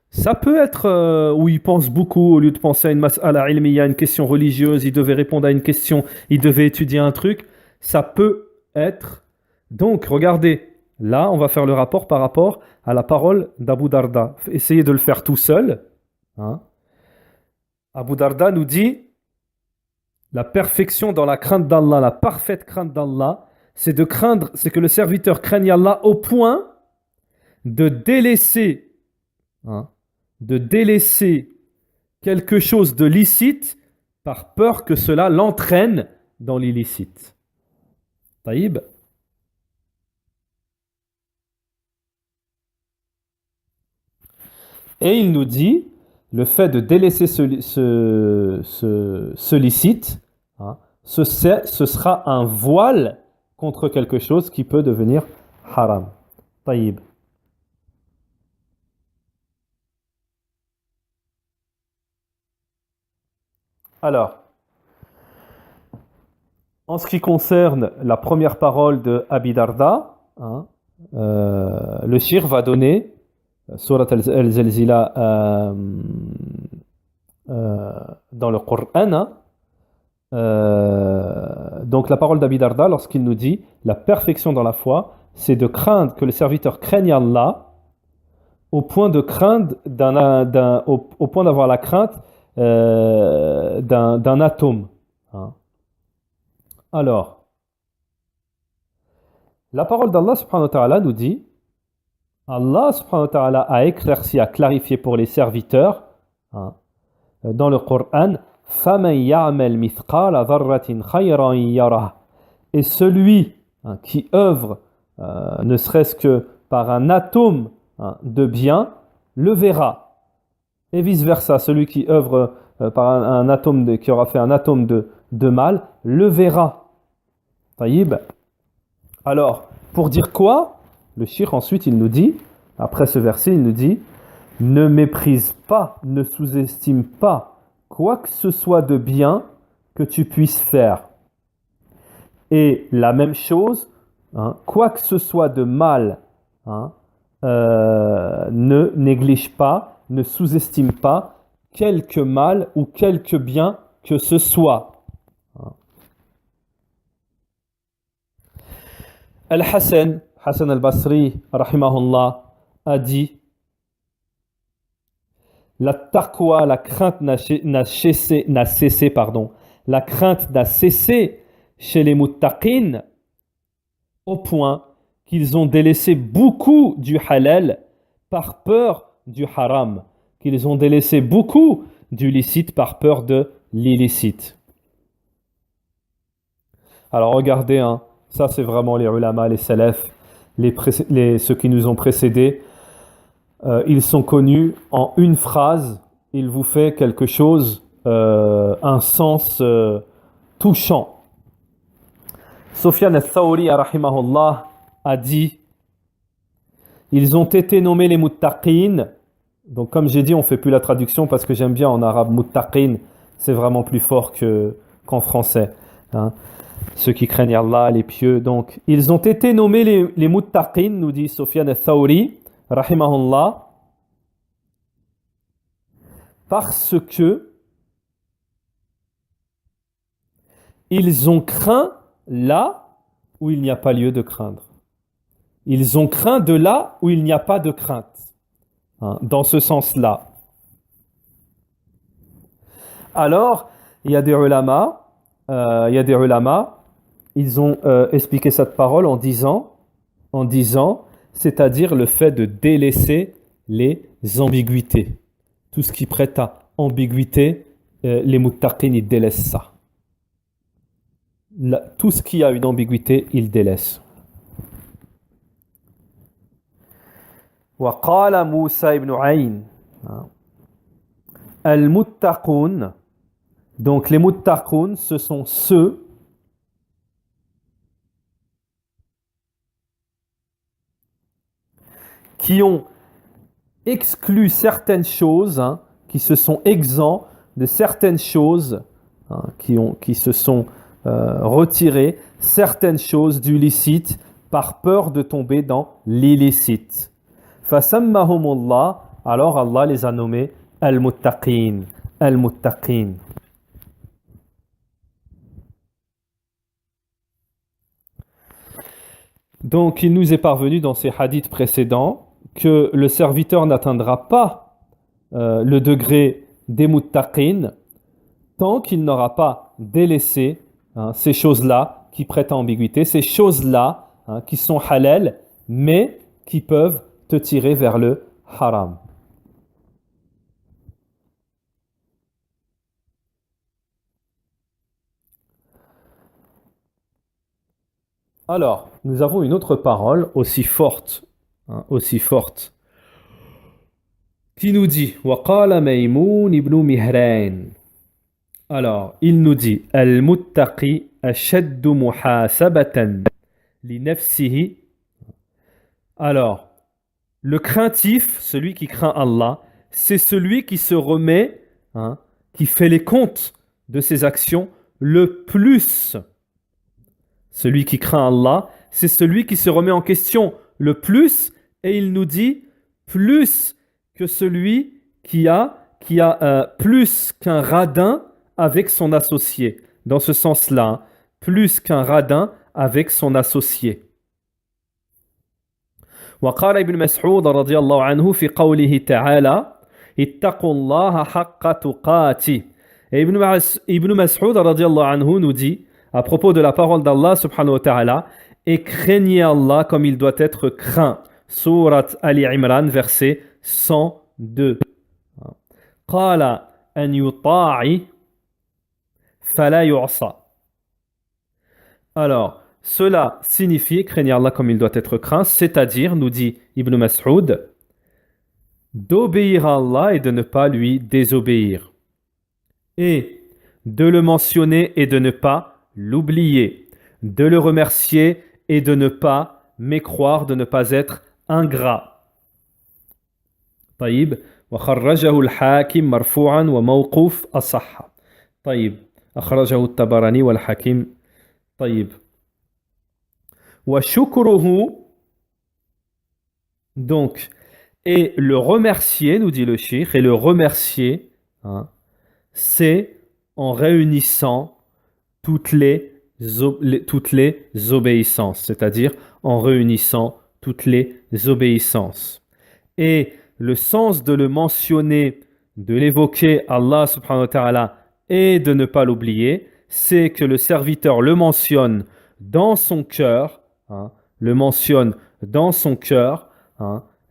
ça peut être où il pense beaucoup au lieu de penser à une mas'ala ilmiya, une question religieuse, il devait répondre à une question, il devait étudier un truc. Ça peut être. Donc, regardez, là, on va faire le rapport par rapport à la parole d'Abu Darda. Essayez de le faire tout seul. Abu Darda nous dit la perfection dans la crainte d'Allah, la parfaite crainte d'Allah, c'est que le serviteur craigne Allah au point de délaisser, de délaisser quelque chose de licite par peur que cela l'entraîne dans l'illicite. Taïb. Et il nous dit, le fait de délaisser ce licite, ce sera un voile contre quelque chose qui peut devenir haram. Taïb. Alors, en ce qui concerne la première parole de Abi Darda, le shir va donner Surat al-Zalzila dans le Coran. Donc la parole d'Abi Darda, lorsqu'il nous dit la perfection dans la foi, c'est de craindre que le serviteur craigne Allah au point de craindre au point d'avoir la crainte d'un atome. Alors, la parole d'Allah subhanahu wa ta'ala nous dit Allah subhanahu wa ta'ala a éclairci, a clarifié pour les serviteurs dans le Coran فَمَنْ يَعْمَلْ مِثْقَالَ ذَرَّةٍ خَيْرًا يَرَهُ. Et celui qui œuvre ne serait-ce que par un atome de bien le verra, et vice versa, celui qui œuvre par un atome qui aura fait un atome de mal le verra. Taïb. Alors, pour dire quoi? Le shir ensuite il nous dit, après ce verset il nous dit, ne méprise pas, ne sous-estime pas quoi que ce soit de bien que tu puisses faire. Et la même chose, quoi que ce soit de mal, ne néglige pas, ne sous-estime pas quelque mal ou quelque bien que ce soit. Al-Hassan al-Basri, rahimahullah, a dit la taqwa, la crainte n'a cessé, la crainte n'a cessé chez les muttaqin au point qu'ils ont délaissé beaucoup du halal par peur du haram, qu'ils ont délaissé beaucoup du licite par peur de l'illicite. Alors regardez, ça c'est vraiment les ulama, les salafs, ceux qui nous ont précédés, ils sont connus en une phrase, il vous fait quelque chose, un sens touchant. Sufyan al-Thawri, rahimahullah, a dit, ils ont été nommés les muttaqin. Donc comme j'ai dit, on ne fait plus la traduction parce que j'aime bien en arabe muttaqin, c'est vraiment plus fort qu'en français. Hein. Ceux qui craignent Allah, les pieux. Donc, ils ont été nommés les muttaqin, nous dit Sufyan al-Thawri, rahimahullah, parce que ils ont craint là où il n'y a pas lieu de craindre. Ils ont craint de là où il n'y a pas de crainte. Hein, dans ce sens-là. Alors, il y a des ulama, ils ont expliqué cette parole en disant, c'est-à-dire le fait de délaisser les ambiguïtés. Tout ce qui prête à ambiguïté, les muttaqin, ils délaissent ça. Tout ce qui a une ambiguïté, ils délaissent. وقال موسى ibn Ayn al-muttaqun. Donc les muttaqun, ce sont ceux qui ont exclu certaines choses, hein, qui se sont exempts de certaines choses, hein, qui se sont retirés certaines choses du licite par peur de tomber dans l'illicite. Fasammahumullah, alors Allah les a nommés al-muttaqin, al-muttaqin. Donc il nous est parvenu dans ces hadiths précédents que le serviteur n'atteindra pas le degré des muttaqin tant qu'il n'aura pas délaissé ces choses-là qui prêtent à ambiguïté, ces choses-là qui sont halal mais qui peuvent te tirer vers le haram. Alors, nous avons une autre parole aussi forte, qui nous dit وَقَالَ مَيْمُونِ ibn Mihran. Alors, il nous dit Al-muttaqi ashaddu muhasabatan li nafsihi. Alors, le craintif, celui qui craint Allah, c'est celui qui se remet, qui fait les comptes de ses actions le plus. Celui qui craint Allah, c'est celui qui se remet en question le plus, et il nous dit plus que celui qui a plus qu'un radin avec son associé. Dans ce sens-là, plus qu'un radin avec son associé. وقال ابن مسعود رضي الله عنه في قوله تعالى اتقوا الله حق تقاته. Et Ibn Mas'ud radiallahu anhu nous dit à propos de la parole d'Allah subhanahu wa ta'ala, et craignez Allah comme il doit être craint. Surat Ali Imran, verset 102. قال أن يطاع فلا يعصى. Alors, cela signifie craigner Allah comme il doit être craint, c'est-à-dire, nous dit Ibn Mas'ud, d'obéir à Allah et de ne pas lui désobéir. Et de le mentionner et de ne pas l'oublier. De le remercier et de ne pas mécroire, de ne pas être ingrat. طيب وخرجه الحاكم مرفوعا وموقوف الصحة. طيب أخرجه الطبراني والحاكم. طيب وشكره, donc, et le remercier, nous dit le cheikh, et le remercier, c'est en réunissant toutes les obéissances, c'est-à-dire en réunissant toutes les obéissances. Et le sens de le mentionner, de l'évoquer Allah subhanahu wa ta'ala et de ne pas l'oublier, c'est que le serviteur le mentionne dans son cœur,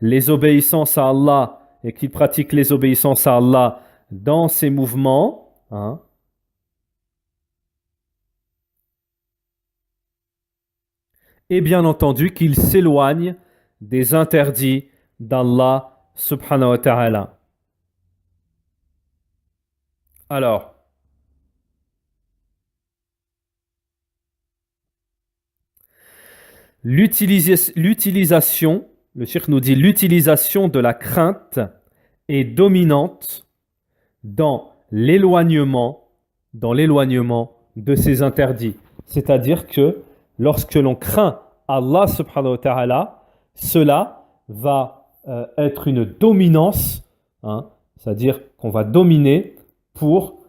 les obéissances à Allah, et qu'il pratique les obéissances à Allah dans ses mouvements, et bien entendu qu'il s'éloigne des interdits d'Allah subhanahu wa ta'ala. Alors, l'utilisation, le cheikh nous dit, l'utilisation de la crainte est dominante dans l'éloignement de ces interdits. C'est-à-dire que lorsque l'on craint Allah subhanahu wa ta'ala, cela va être une dominance, hein, c'est-à-dire qu'on va dominer pour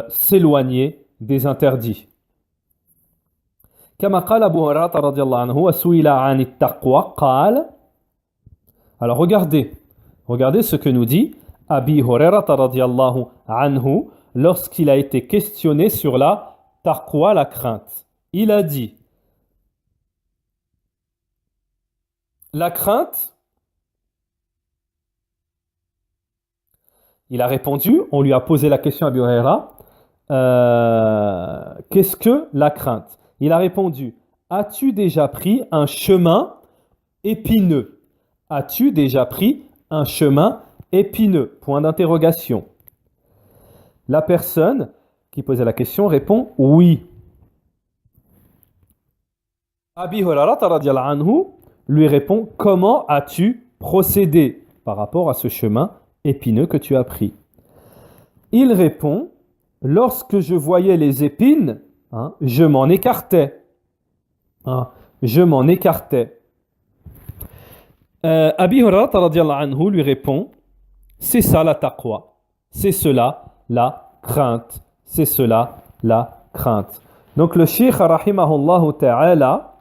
s'éloigner des interdits. كما قال أبو هريرة رضي الله عنه وسئل عن التقوى قال. Alors regardez ce que nous dit Abi Hurairah radiyallahu anhu lorsqu'il a été questionné sur la taqwa, la crainte. Il a dit: la crainte, il a répondu, on lui a posé la question à Abi Hurairah, qu'est-ce que la crainte? Il a répondu: as-tu déjà pris un chemin épineux? As-tu déjà pris un chemin épineux? Point d'interrogation. La personne qui posait la question répond oui. Abi Hurairah radiyallahu anhu lui répond: comment as-tu procédé par rapport à ce chemin épineux que tu as pris? Il répond: lorsque je voyais les épines, je m'en écartais. Je m'en écartais. Abi Hurairah radiyallahu anhu lui répond: c'est ça la taqwa. C'est cela la crainte. C'est cela la crainte. Donc le cheikh rahimahullah ta'ala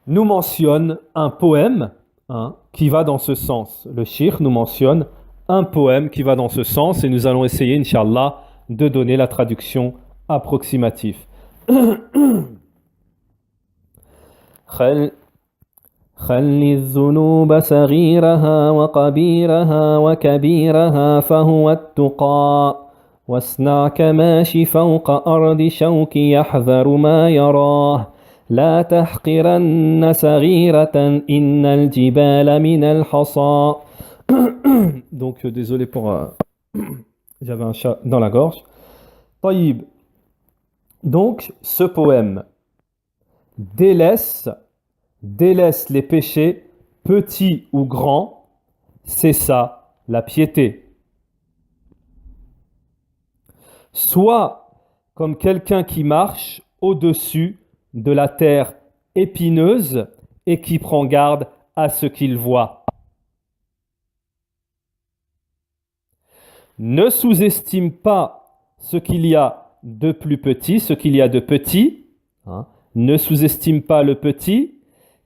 nous mentionne un poème qui va dans ce sens. Le cheikh nous mentionne un poème qui va dans ce sens et nous allons essayer, Inch'Allah, de donner la traduction approximative. خل الذنوب صغيرها وقبيرها وكبيرها فهو التقى واصنع كماشي فوق أرض شوك يحذر ما يراه لا تحقرن صغيرة إن الجبال من الحصى. Donc désolé pour j'avais un chat dans la gorge. طيب. Donc ce poème délaisse les péchés petits ou grands, c'est ça la piété. Soit comme quelqu'un qui marche au-dessus de la terre épineuse et qui prend garde à ce qu'il voit. Ne sous-estime pas ce qu'il y a de plus petit, ce qu'il y a de petit. Ne sous-estime pas le petit,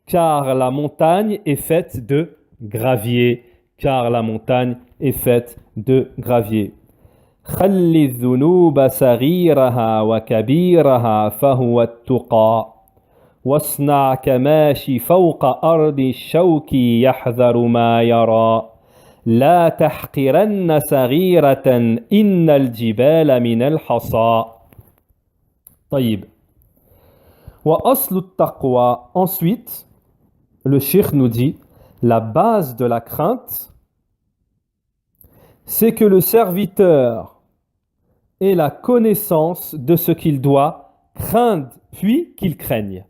car la montagne est faite de gravier. Car la montagne est faite de gravier. خل الذنوب صغيرها وكبيرها فهو التقى واصنع كماشي فوق أرض الشوك يحذر ما يرى لا تحقرن صغيرة إن الجبال من الحصى. طيب. وأصل التقوى. Ensuite, le cheikh nous dit, la base de la crainte, c'est que le serviteur ait la connaissance de ce qu'il doit craindre, puis qu'il craigne.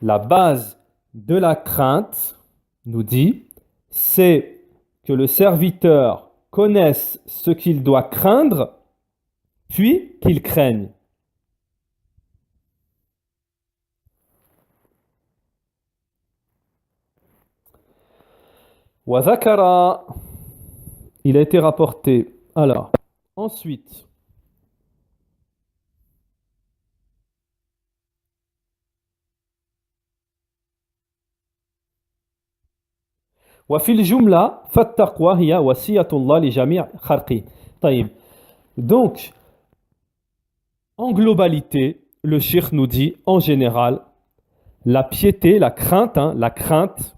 La base de la crainte, nous dit, c'est que le serviteur connaisse ce qu'il doit craindre, puis qu'il craigne. Wazakara, il a été rapporté. Alors, ensuite, وفي الجملة فالتقوى هي وصية الله لجميع خلقه. طيب. Donc, en globalité, le cheikh nous dit, en général, la piété, la crainte,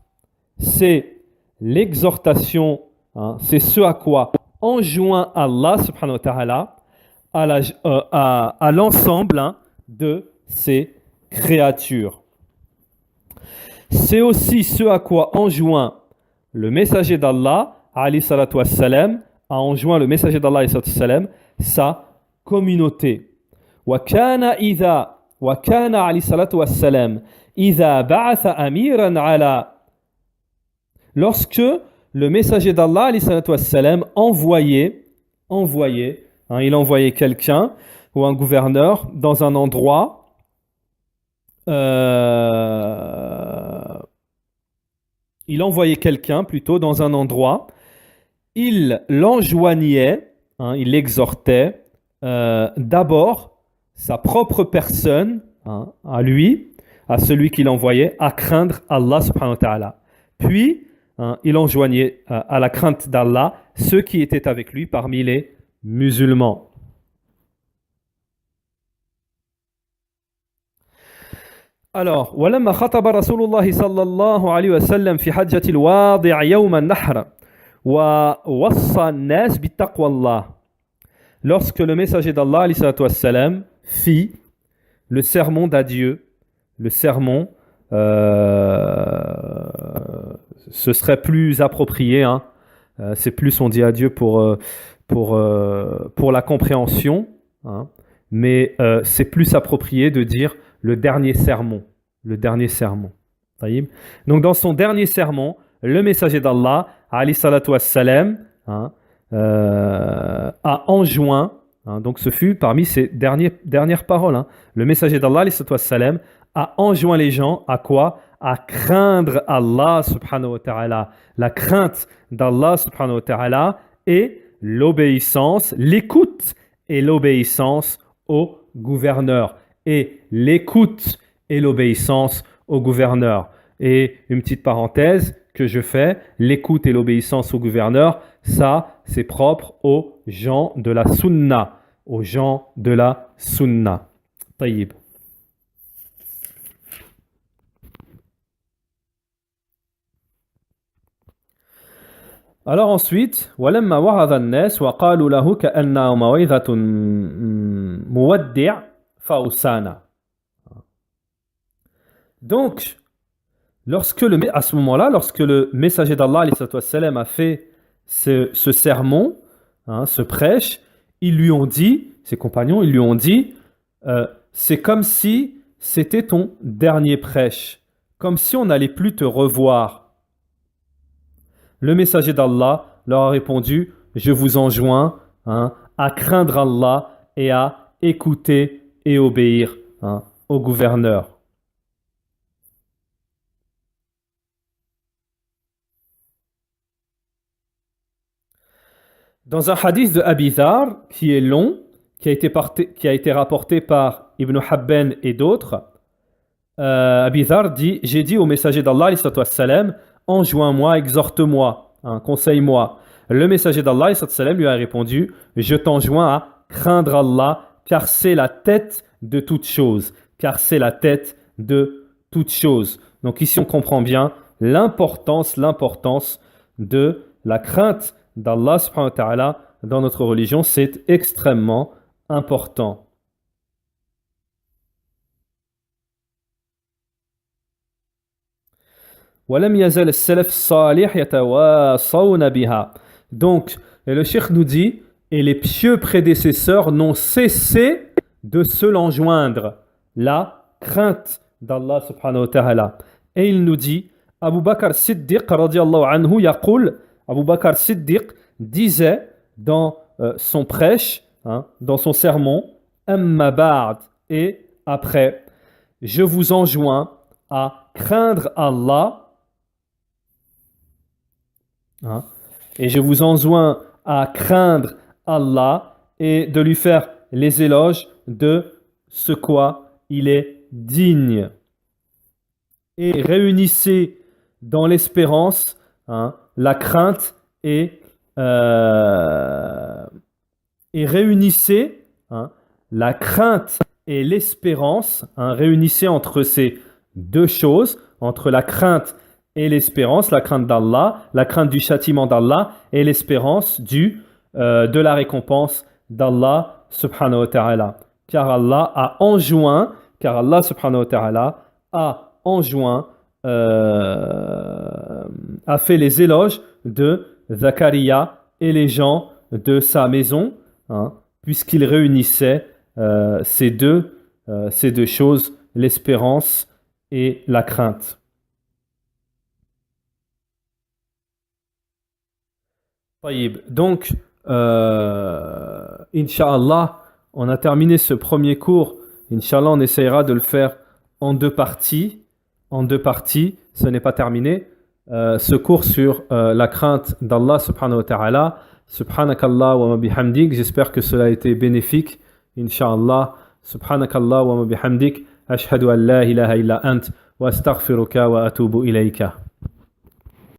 c'est l'exhortation, c'est ce à quoi enjoint Allah subhanahu wa ta'ala à l'ensemble de ses créatures. C'est aussi ce à quoi enjoint le messager d'Allah, alayhi salatu wassalam, a enjoint le messager d'Allah, alayhi salatu wassalam, sa communauté. وكان عليه الصلاة والسلام إذا بعث أميرا على lorsque le messager d'Allah alayhi salatu wassalam envoyait il envoyait quelqu'un ou un gouverneur dans un endroit il envoyait quelqu'un plutôt dans un endroit, il l'enjoignait, il l'exhortait d'abord sa propre personne, à lui, à celui qu'il envoyait, à craindre Allah subhanahu wa ta'ala. Puis, il enjoignait à la crainte d'Allah ceux qui étaient avec lui parmi les musulmans. Alors, ولما خطب رسول الله صلى الله عليه وسلم في حجة الواضع يوم النحر ووصى الناس بتقوى الله. Lorsque le messager d'Allah alayhi salatu wassalam fit le sermon d'adieu, le sermon, ce serait plus approprié, c'est plus on dit adieu pour la compréhension, mais c'est plus approprié de dire le dernier sermon. Le dernier sermon. Donc dans son dernier sermon, le messager d'Allah, alayhi salatu wassalam, a enjoint, donc ce fut parmi ses dernières paroles, le messager d'Allah alayhi salatu wassalam, a enjoint les gens à quoi? À craindre Allah subhanahu wa ta'ala. La crainte d'Allah subhanahu wa ta'ala et l'obéissance, l'écoute et l'obéissance au gouverneur. Et l'écoute et l'obéissance au gouverneur. Et une petite parenthèse que je fais, l'écoute et l'obéissance au gouverneur, ça c'est propre aux gens de la sunna. Aux gens de la sunna. Taïb. Alors ensuite, ولما وعظ الناس وقالوا له كأنه موعظة مودع فأوصانا. Donc, à ce moment-là, lorsque le messager d'Allah alayhi salatu wassalam, a fait ce sermon, ce prêche, ils lui ont dit, ses compagnons, ils lui ont dit, c'est comme si c'était ton dernier prêche, comme si on n'allait plus te revoir. Le messager d'Allah leur a répondu, je vous enjoins à craindre Allah et à écouter et obéir au gouverneur. Dans un hadith de Abi Dharr qui est long, qui a été rapporté par Ibn Habban et d'autres, Abi Dharr dit, j'ai dit au messager d'Allah alayhi salatu wassalam, enjoins-moi, exhorte-moi, conseille-moi. Le messager d'Allah alayhi salatu wassalam, lui a répondu, je t'enjoins à craindre Allah, car c'est la tête de toute chose. Car c'est la tête de toute chose. Donc ici on comprend bien l'importance de la crainte d'Allah subhanahu wa ta'ala dans notre religion, c'est extrêmement important. وَلَمْ يَزَلْ السَّلَفُ الصَّالِحُ يَتَوَاصَوْنَ بِهَا. Donc, le cheikh nous dit, et les pieux prédécesseurs n'ont cessé de se l'enjoindre, la crainte d'Allah subhanahu wa ta'ala. Et il nous dit, Abu Bakr Siddiq radiyallahu anhu yaqul, Abu Bakr Siddiq disait dans son prêche, dans son sermon, Amma ba'd, et après, je vous enjoins à craindre Allah, et je vous enjoins à craindre Allah et de lui faire les éloges de ce quoi il est digne. Et réunissez dans l'espérance la crainte et réunissez la crainte et l'espérance, réunissez entre ces deux choses, entre la crainte et l'espérance, la crainte d'Allah, la crainte du châtiment d'Allah et l'espérance de la récompense d'Allah subhanahu wa ta'ala. Car Allah subhanahu wa ta'ala a enjoint, a fait les éloges de Zakaria et les gens de sa maison, hein, puisqu'il réunissait ces deux choses, l'espérance et la crainte. Donc, Inch'Allah, on a terminé ce premier cours. Inch'Allah, on essaiera de le faire en deux parties. Ce n'est pas terminé. Ce cours sur la crainte d'Allah subhanahu wa ta'ala. Subhanakallah wa ma bihamdik. J'espère que cela a été bénéfique. Inch'Allah. Subhanakallah wa ma bihamdik. Ashhadu an la ilaha illa ant. Wa astaghfiruka wa atubu ilayka.